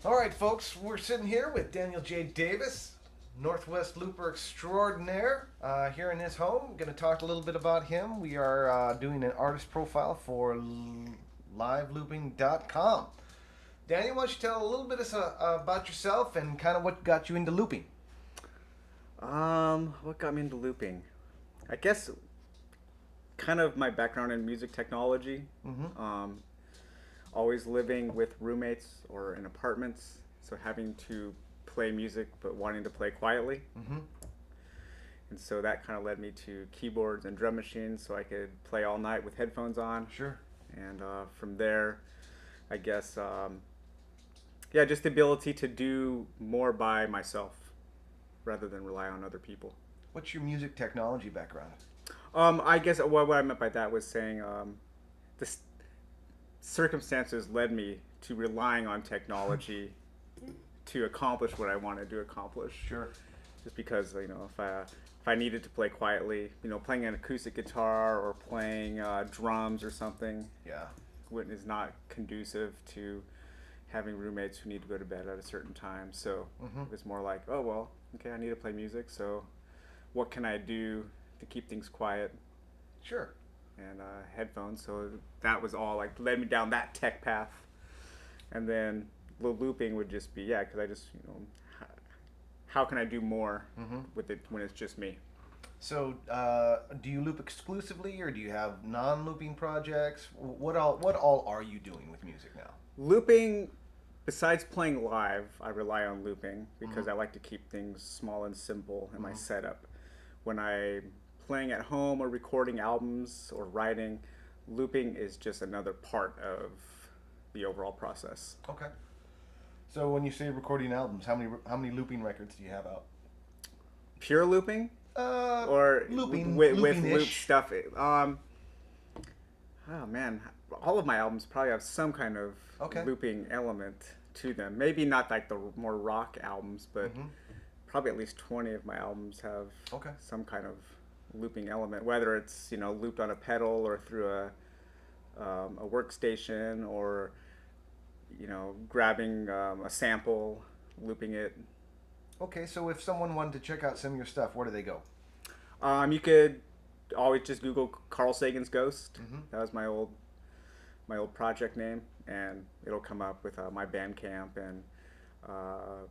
All right, folks, we're sitting here with Daniel J. Davis, Northwest Looper extraordinaire, here in his home. Going to talk a little bit about him. We are doing an artist profile for livelooping.com. Daniel, why don't you tell a little bit about yourself and kind of what got you into looping? What got me into looping? I guess kind of my background in music technology. Mm-hmm. Um, Always living with roommates or in apartments, so having to play music but wanting to play quietly. Mm-hmm. And so that kind of led me to keyboards and drum machines so I could play all night with headphones on. Sure. And from there, I guess, yeah, just the ability to do more by myself rather than rely on other people. What's your music technology background? I guess what I meant by that was saying the circumstances led me to relying on technology to accomplish what I wanted to accomplish. Sure. Just because if I needed to play quietly, playing an acoustic guitar or playing drums or something, Yeah. is not conducive to having roommates who need to go to bed at a certain time. So Mm-hmm. it's more like, oh well, okay, I need to play music. So what can I do to keep things quiet? Sure. And headphones. So that was all like led me down that tech path. And then looping would just be because I just how can I do more Mm-hmm. with it when it's just me? So, do you loop exclusively, or do you have non-looping projects? What all are you doing with music now? Looping, besides playing live, I rely on looping because Mhm. I like to keep things small and simple in my Mhm. setup. When I'm playing at home or recording albums or writing, looping is just another part of the overall process. Okay. So, when you say recording albums, how many looping records do you have out? Pure looping Uh, or looping, with loop looping-ish. stuff. Oh man, all of my albums probably have some kind of Okay. looping element to them. Maybe not like the more rock albums, but Mhm. probably at least 20 of my albums have Okay. some kind of looping element, whether it's looped on a pedal or through a workstation or grabbing a sample, looping it. Okay. So, if someone wanted to check out some of your stuff, where do they go? You could always just Google Carl Sagan's Ghost. Mhm. That was my old project name, and it'll come up with my Bandcamp and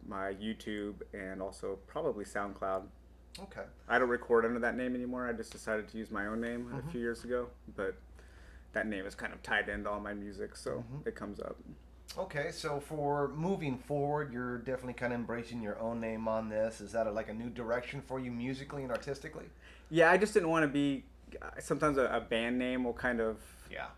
my YouTube, and also probably SoundCloud. Okay. I don't record under that name anymore. I just decided to use my own name a Mhm. few years ago, but that name is kind of tied into all my music, so Mhm. it comes up. Okay. So, for moving forward, you're definitely kind of embracing your own name on this. Is that like a new direction for you musically and artistically? Yeah, I just didn't want to be. Sometimes a band name will kind of Yeah.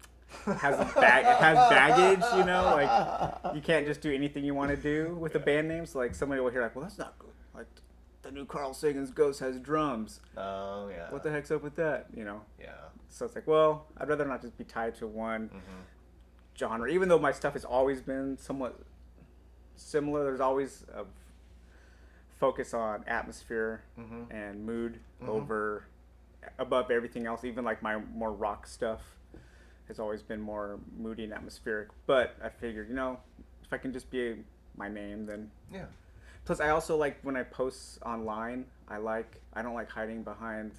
has baggage, like you can't just do anything you want to do with a Yeah. band name. So like somebody will hear like, well, that's not good. Like the new Carl Sagan's Ghost has drums. Oh yeah. What the heck's up with that? Yeah. So it's like, well, I'd rather not just be tied to one Mm-hmm. genre. Even though my stuff has always been somewhat similar, there's always a focus on atmosphere Mm-hmm. and mood Mm-hmm. over above everything else. Even like my more rock stuff has always been more moody and atmospheric. But I figured, if I can just be my name, then. Yeah. Plus, I also like when I post online. I don't like hiding behind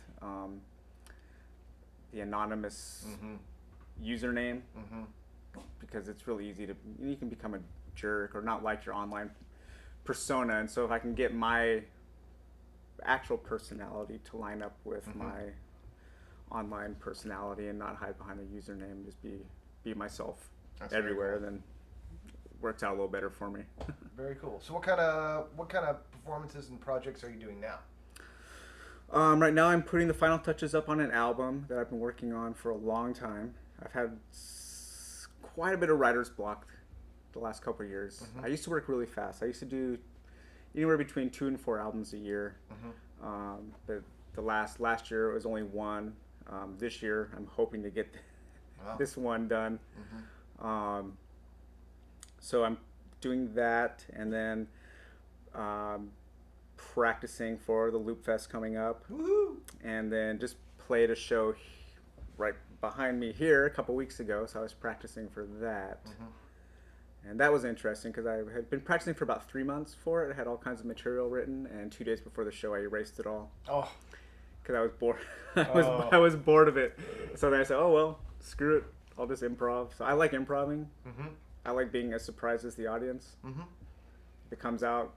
the anonymous Mm-hmm. username Mm-hmm. because it's really easy to you can become a jerk or not like your online persona. And so if I can get my actual personality to line up with Mm-hmm. my online personality and not hide behind a username, just be myself That's very everywhere, cool. then works out a little better for me. Very cool. So, what kind of performances and projects are you doing now? Right now, I'm putting the final touches up on an album that I've been working on for a long time. I've had quite a bit of writer's block the last couple of years. Mm-hmm. I used to work really fast. I used to do anywhere between 2 and 4 albums a year. Mm-hmm. But the last year it was only one. This year I'm hoping to get Wow. this one done. Mm-hmm. Um, so I'm doing that, and then um, practicing for the Loop Fest coming up, Woohoo! and then just played a show right behind me here a couple weeks ago. So I was practicing for that, Mm-hmm. And that was interesting because I had been practicing for about 3 months for it. I had all kinds of material written, and 2 days before the show, I erased it all Oh, because I was bored. Oh. I was bored of it. So then I said, "Oh well, screw it. I'll just improv." So I like improving. mm-hmm. I like being as surprised as the audience. Mm-hmm. If it comes out,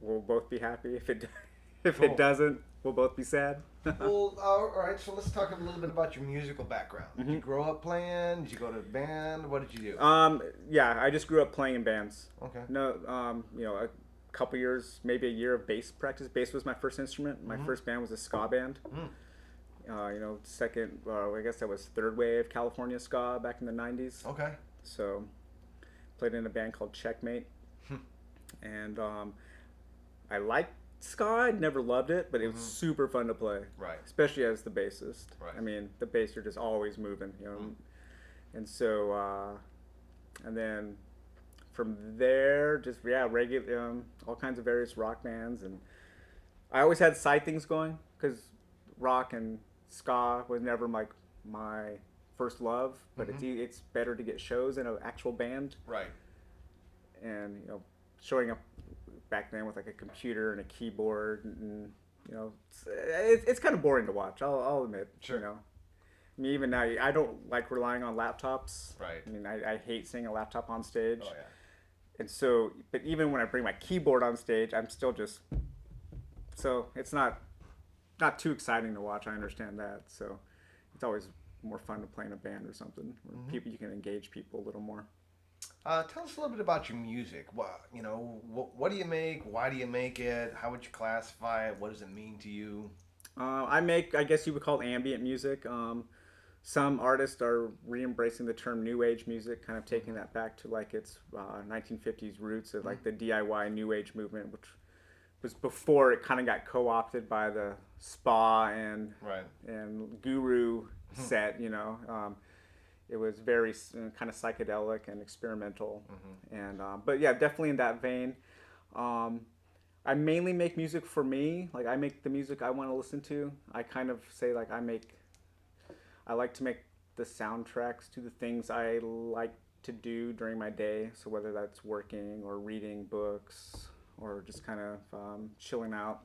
we'll both be happy. If Cool. it doesn't, we'll both be sad. Well, all right. So let's talk a little bit about your musical background. Did you grow up playing? Did you go to band? What did you do? Yeah, I just grew up playing in bands. Okay. No, a couple years, maybe a year of bass practice. Bass was my first instrument. My first band was a ska band. Second, I guess that was third wave California ska back in the 90s. Okay. So, played in a band called Checkmate. And I liked ska. I never loved it, but it was super fun to play. Right. Especially as the bassist. Right. I mean, the bass, you're just always moving, you know. And so, and then from there, just regular, all kinds of various rock bands, and I always had side things going because rock and ska was never like my first love, but it's better to get shows in an actual band, Right. and showing up back then with like a computer and a keyboard, and it's kind of boring to watch. I'll admit, Sure. I mean, even now, I don't like relying on laptops. Right. I mean, I hate seeing a laptop on stage. Oh yeah. And so, but even when I bring my keyboard on stage, I'm still just, so it's not too exciting to watch. I understand that. So it's always more fun to play in a band or something where people, you can engage people a little more. Tell us a little bit about your music. What do you make? Why do you make it? How would you classify it? What does it mean to you? I make, I guess you would call it ambient music. Some artists are re-embracing the term new age music, kind of taking that back to like its 1950s roots of like the DIY new age movement, which was before it kind of got co-opted by the spa and Right. guru set. It was very kind of psychedelic and experimental, and but yeah, definitely in that vein. I mainly make music for me. Like I make the music I want to listen to. I kind of say like I like to make the soundtracks to the things I like to do during my day. So whether that's working or reading books or just kind of chilling out.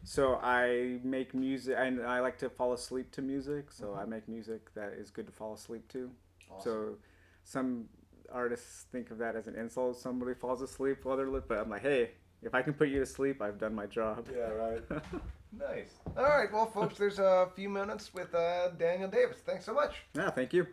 So I make music, and I like to fall asleep to music. So I make music that is good to fall asleep to. Awesome. So some artists think of that as an insult. Somebody falls asleep while they're lit, but I'm like, hey, if I can put you to sleep, I've done my job. Yeah, right. Nice. All right, well, folks, there's a few minutes with Daniel Davis. Thanks so much. Yeah, thank you.